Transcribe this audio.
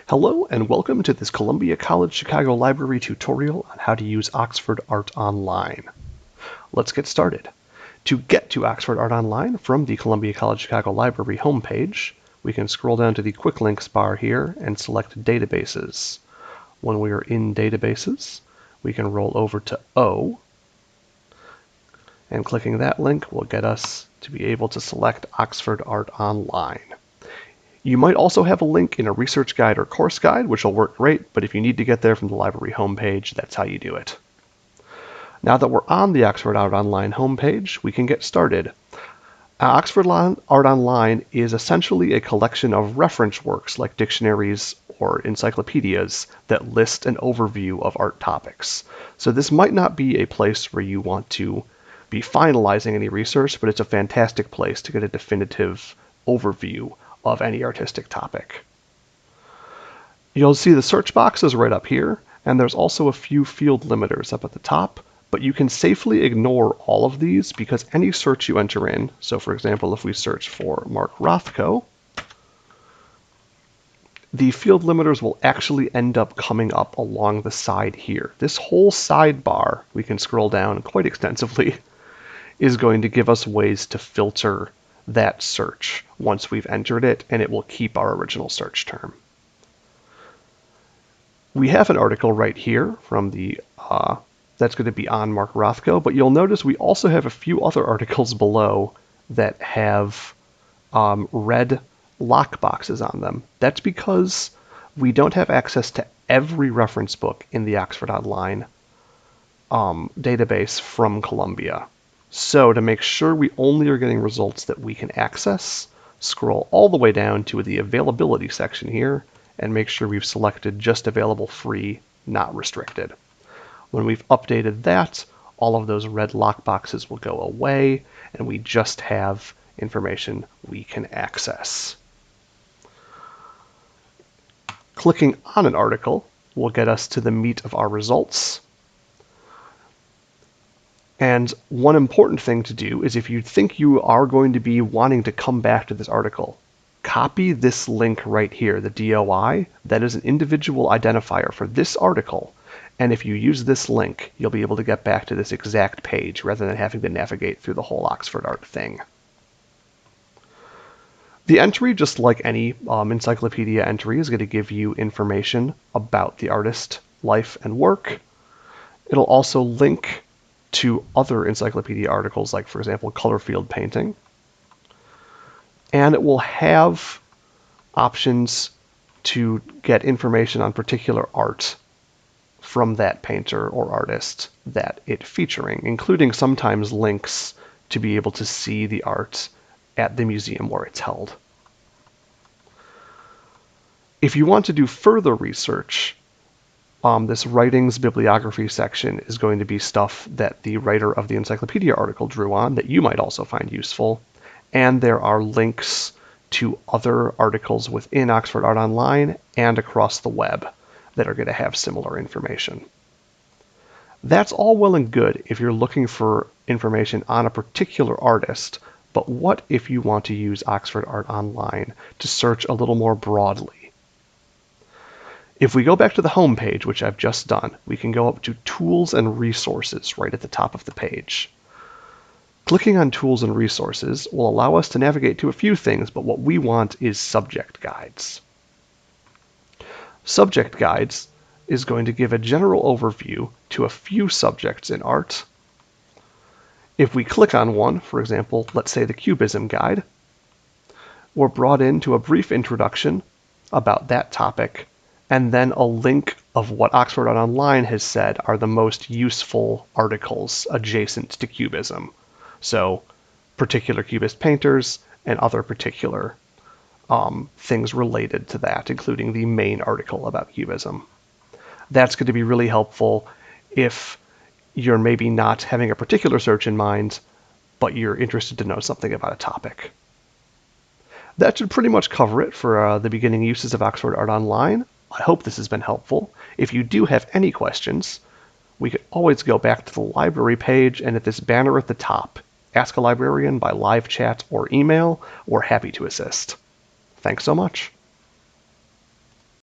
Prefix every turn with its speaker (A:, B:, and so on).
A: Hello and welcome to this Columbia College Chicago Library tutorial on how to use Oxford Art Online. Let's get started. To get to Oxford Art Online from the Columbia College Chicago Library homepage, we can scroll down to the Quick Links bar here and select Databases. When we are in Databases, we can roll over to O, and clicking that link will get us to be able to select Oxford Art Online. You might also have a link in a research guide or course guide, which will work great, but if you need to get there from the library homepage, that's how you do it. Now that we're on the Oxford Art Online homepage, we can get started. Oxford Art Online is essentially a collection of reference works like dictionaries or encyclopedias that list an overview of art topics. So this might not be a place where you want to be finalizing any research, but it's a fantastic place to get a definitive overview of any artistic topic. You'll see the search box is right up here, and there's also a few field limiters up at the top, but you can safely ignore all of these because any search you enter in, so for example, if we search for Mark Rothko, the field limiters will actually end up coming up along the side here. This whole sidebar, we can scroll down quite extensively, is going to give us ways to filter that search once we've entered it, and it will keep our original search term. We have an article right here from the that's going to be on Mark Rothko, but you'll notice we also have a few other articles below that have red lock boxes on them. That's because we don't have access to every reference book in the Oxford Online database from Columbia. So to make sure we only are getting results that we can access, scroll all the way down to the availability section here and make sure we've selected just available free, not restricted. When we've updated that, all of those red lock boxes will go away and we just have information we can access. Clicking on an article will get us to the meat of our results. And one important thing to do is if you think you are going to be wanting to come back to this article, copy this link right here, the DOI. That is an individual identifier for this article. And if you use this link, you'll be able to get back to this exact page rather than having to navigate through the whole Oxford Art thing. The entry, just like any encyclopedia entry, is going to give you information about the artist, life, and work. It'll also link to other encyclopedia articles, like, for example, color field painting. And it will have options to get information on particular art from that painter or artist that it's featuring, including sometimes links to be able to see the art at the museum where it's held. If you want to do further research, this writings bibliography section is going to be stuff that the writer of the encyclopedia article drew on that you might also find useful. And there are links to other articles within Oxford Art Online and across the web that are going to have similar information. That's all well and good if you're looking for information on a particular artist, but what if you want to use Oxford Art Online to search a little more broadly? If we go back to the home page, which I've just done, we can go up to Tools and Resources right at the top of the page. Clicking on Tools and Resources will allow us to navigate to a few things, but what we want is subject guides. Subject guides is going to give a general overview to a few subjects in art. If we click on one, for example, let's say the Cubism guide, we're brought into a brief introduction about that topic, and then a link of what Oxford Art Online has said are the most useful articles adjacent to Cubism. So particular Cubist painters and other particular things related to that, including the main article about Cubism. That's going to be really helpful if you're maybe not having a particular search in mind, but you're interested to know something about a topic. That should pretty much cover it for the beginning uses of Oxford Art Online. I hope this has been helpful. If you do have any questions, we could always go back to the library page and at this banner at the top, ask a librarian by live chat or email. We're happy to assist. Thanks so much.